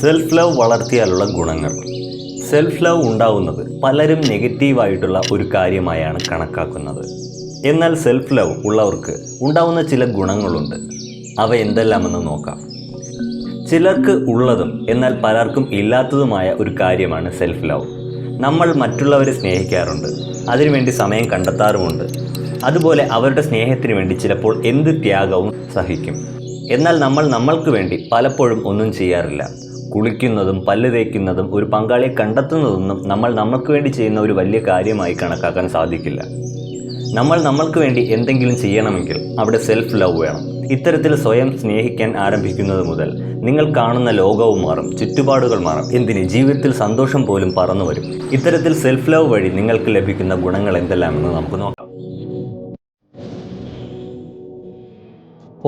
Self love വളർത്തിയാലുള്ള ഗുണങ്ങൾ. Self love ഉണ്ടാവുന്നത് പലരും നെഗറ്റീവായിട്ടുള്ള ഒരു കാര്യമായാണ് കണക്കാക്കുന്നത്. എന്നാൽ സെൽഫ് ലവ് ഉള്ളവർക്ക് ഉണ്ടാവുന്ന ചില ഗുണങ്ങളുണ്ട്. അവ എന്തെല്ലാമെന്ന് നോക്കാം. ചിലർക്ക് ഉള്ളതും എന്നാൽ പലർക്കും ഇല്ലാത്തതുമായ ഒരു കാര്യമാണ് സെൽഫ് ലവ്. നമ്മൾ മറ്റുള്ളവരെ സ്നേഹിക്കാറുണ്ട്, അതിനുവേണ്ടി സമയം കണ്ടെത്താറുമുണ്ട്. അതുപോലെ അവരുടെ സ്നേഹത്തിന് വേണ്ടി ചിലപ്പോൾ എന്ത് ത്യാഗവും സഹിക്കും. എന്നാൽ നമ്മൾ നമ്മൾക്ക് വേണ്ടി പലപ്പോഴും ഒന്നും ചെയ്യാറില്ല. കുളിക്കുന്നതും പല്ല് തേക്കുന്നതും ഒരു പങ്കാളിയെ കണ്ടെത്തുന്നതൊന്നും നമ്മൾ നമ്മൾക്ക് വേണ്ടി ചെയ്യുന്ന ഒരു വലിയ കാര്യമായി കണക്കാക്കാൻ സാധിക്കില്ല. നമ്മൾ നമ്മൾക്ക് വേണ്ടി എന്തെങ്കിലും ചെയ്യണമെങ്കിൽ അവിടെ സെൽഫ് ലവ് വേണം. ഇത്തരത്തിൽ സ്വയം സ്നേഹിക്കാൻ ആരംഭിക്കുന്നത് മുതൽ നിങ്ങൾ കാണുന്ന ലോകവും മാറും, ചുറ്റുപാടുകൾ മാറും, എന്തിന് ജീവിതത്തിൽ സന്തോഷം പോലും പറന്നു വരും. ഇത്തരത്തിൽ സെൽഫ് ലവ് വഴി നിങ്ങൾക്ക് ലഭിക്കുന്ന ഗുണങ്ങൾ എന്തെല്ലാമെന്ന് നമുക്ക് നോക്കാം.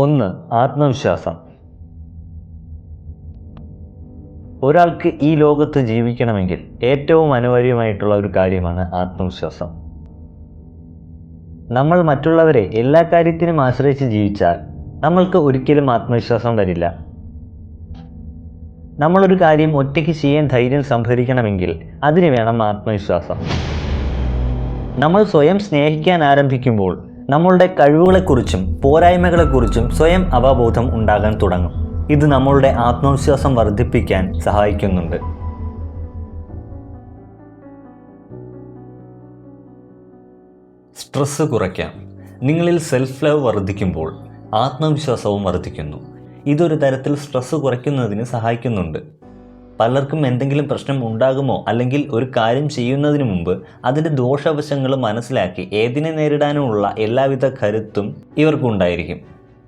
1. ആത്മവിശ്വാസം. ഒരാൾക്ക് ഈ ലോകത്ത് ജീവിക്കണമെങ്കിൽ ഏറ്റവും അനിവാര്യമായിട്ടുള്ള ഒരു കാര്യമാണ് ആത്മവിശ്വാസം. നമ്മൾ മറ്റുള്ളവരെ എല്ലാ കാര്യത്തിനും ആശ്രയിച്ച് ജീവിച്ചാൽ നമ്മൾക്ക് ഒരിക്കലും ആത്മവിശ്വാസം വരില്ല. നമ്മളൊരു കാര്യം ഒറ്റയ്ക്ക് ചെയ്യാൻ ധൈര്യം സംഭരിക്കണമെങ്കിൽ അതിന് വേണം ആത്മവിശ്വാസം. നമ്മൾ സ്വയം സ്നേഹിക്കാൻ ആരംഭിക്കുമ്പോൾ നമ്മളുടെ കഴിവുകളെക്കുറിച്ചും പോരായ്മകളെക്കുറിച്ചും സ്വയം അവബോധം ഉണ്ടാകാൻ തുടങ്ങും. ഇത് നമ്മളുടെ ആത്മവിശ്വാസം വർദ്ധിപ്പിക്കാൻ സഹായിക്കുന്നുണ്ട്. സ്ട്രെസ് കുറയ്ക്കാം. നിങ്ങളിൽ സെൽഫ് ലവ് വർദ്ധിക്കുമ്പോൾ ആത്മവിശ്വാസവും വർദ്ധിക്കുന്നു. ഇതൊരു തരത്തിൽ സ്ട്രെസ് കുറയ്ക്കുന്നതിന് സഹായിക്കുന്നുണ്ട്. പലർക്കും എന്തെങ്കിലും പ്രശ്നം ഉണ്ടാകുമോ അല്ലെങ്കിൽ ഒരു കാര്യം ചെയ്യുന്നതിന് മുമ്പ് അതിൻ്റെ ദോഷവശങ്ങൾ മനസ്സിലാക്കി ഏതിനെ നേരിടാനുമുള്ള എല്ലാവിധ കരുത്തും ഇവർക്കുണ്ടായിരിക്കും.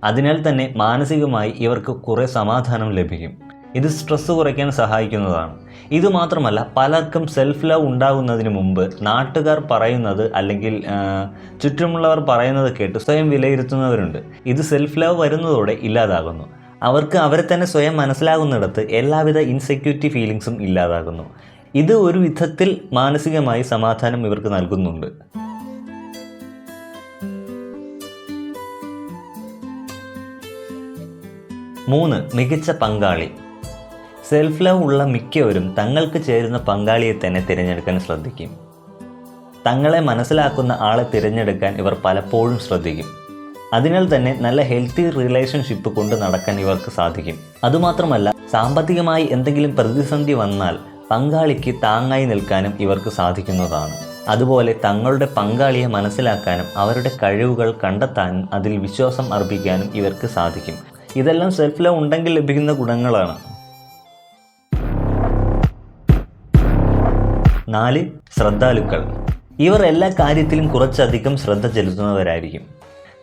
അതിനാൽ തന്നെ മാനസികമായി ഇവർക്ക് കുറേ സമാധാനം ലഭിക്കും. ഇത് സ്ട്രെസ് കുറയ്ക്കാൻ സഹായിക്കുന്നതാണ്. ഇതുമാത്രമല്ല, പലർക്കും സെൽഫ് ലവ് ഉണ്ടാകുന്നതിന് മുമ്പ് നാട്ടുകാർ പറയുന്നത് അല്ലെങ്കിൽ ചുറ്റുമുള്ളവർ പറയുന്നത് കേട്ട് സ്വയം വിലയിരുത്തുന്നവരുണ്ട്. ഇത് സെൽഫ് ലവ് വരുന്നതോടെ ഇല്ലാതാകുന്നു. അവർക്ക് അവരെ തന്നെ സ്വയം മനസ്സിലാകുന്നിടത്ത് എല്ലാവിധ ഇൻസെക്യൂരിറ്റി ഫീലിങ്സും ഇല്ലാതാകുന്നു. ഇത് ഒരു വിധത്തിൽ മാനസികമായി സമാധാനം ഇവർക്ക് നൽകുന്നുണ്ട്. 3. മികച്ച പങ്കാളി. സെൽഫ് ലവ് ഉള്ള മിക്കവരും തങ്ങൾക്ക് ചേരുന്ന പങ്കാളിയെ തന്നെ തിരഞ്ഞെടുക്കാൻ ശ്രദ്ധിക്കും. തങ്ങളെ മനസ്സിലാക്കുന്ന ആളെ തിരഞ്ഞെടുക്കാൻ ഇവർ പലപ്പോഴും ശ്രദ്ധിക്കും. അതിനാൽ തന്നെ നല്ല ഹെൽത്തി റിലേഷൻഷിപ്പ് കൊണ്ട് നടക്കാൻ ഇവർക്ക് സാധിക്കും. അതുമാത്രമല്ല, സാമ്പത്തികമായി എന്തെങ്കിലും പ്രതിസന്ധി വന്നാൽ പങ്കാളിക്ക് താങ്ങായി നിൽക്കാനും ഇവർക്ക് സാധിക്കുന്നതാണ്. അതുപോലെ തങ്ങളുടെ പങ്കാളിയെ മനസ്സിലാക്കാനും അവരുടെ കഴിവുകൾ കണ്ടെത്താനും അതിൽ വിശ്വാസം അർപ്പിക്കാനും ഇവർക്ക് സാധിക്കും. ഇതെല്ലാം സെൽഫ് ലവ് ഉണ്ടെങ്കിൽ ലഭിക്കുന്ന ഗുണങ്ങളാണ്. 4. ശ്രദ്ധാലുക്കൾ. ഇവർ എല്ലാ കാര്യത്തിലും കുറച്ചധികം ശ്രദ്ധ ചെലുത്തുന്നവരായിരിക്കും.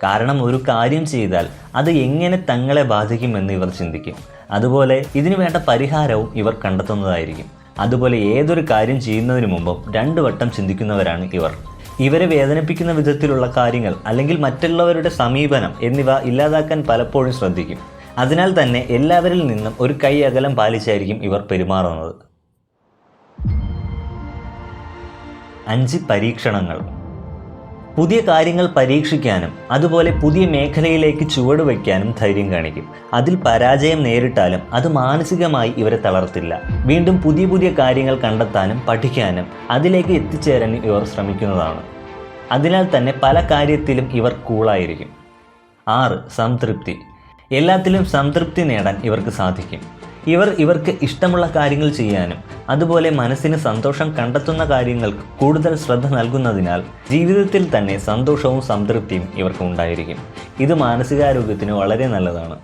കാരണം ഒരു കാര്യം ചെയ്താൽ അത് എങ്ങനെ തങ്ങളെ ബാധിക്കുമെന്ന് ഇവർ ചിന്തിക്കും. അതുപോലെ ഇതിനു വേണ്ട പരിഹാരവും ഇവർ കണ്ടെത്തുന്നതായിരിക്കും. അതുപോലെ ഏതൊരു കാര്യം ചെയ്യുന്നതിന് മുമ്പും 2 വട്ടം ചിന്തിക്കുന്നവരാണ് ഇവർ. ഇവരെ വേദനിപ്പിക്കുന്ന വിധത്തിലുള്ള കാര്യങ്ങൾ അല്ലെങ്കിൽ മറ്റുള്ളവരുടെ സമീപനം എന്നിവ ഇല്ലാതാക്കാൻ പലപ്പോഴും ശ്രദ്ധിക്കും. അതിനാൽ തന്നെ എല്ലാവരിൽ നിന്നും ഒരു കൈ അകലം പാലിച്ചായിരിക്കും ഇവർ പെരുമാറുന്നത്. 5. പരീക്ഷണങ്ങൾ. പുതിയ കാര്യങ്ങൾ പരീക്ഷിക്കാനും അതുപോലെ പുതിയ മേഖലയിലേക്ക് ചുവടുവയ്ക്കാനും ധൈര്യം കാണിക്കും. അതിൽ പരാജയം നേരിട്ടാലും അത് മാനസികമായി ഇവരെ തളർത്തില്ല. വീണ്ടും പുതിയ പുതിയ കാര്യങ്ങൾ കണ്ടെത്താനും പഠിക്കാനും അതിലേക്ക് എത്തിച്ചേരാനും ഇവർ ശ്രമിക്കുന്നതാണ്. അതിനാൽ തന്നെ പല കാര്യത്തിലും ഇവർ കൂളായിരിക്കും. 6. സംതൃപ്തി. എല്ലാത്തിലും സംതൃപ്തി നേടാൻ ഇവർക്ക് സാധിക്കും. ഇവർക്ക് ഇഷ്ടമുള്ള കാര്യങ്ങൾ ചെയ്യാനും അതുപോലെ മനസ്സിന് സന്തോഷം കണ്ടെത്തുന്ന കാര്യങ്ങൾക്ക് കൂടുതൽ ശ്രദ്ധ നൽകുന്നതിനാൽ ജീവിതത്തിൽ തന്നെ സന്തോഷവും സംതൃപ്തിയും ഇവർക്ക് ഉണ്ടായിരിക്കും. ഇത് മാനസികാരോഗ്യത്തിന് വളരെ നല്ലതാണ്.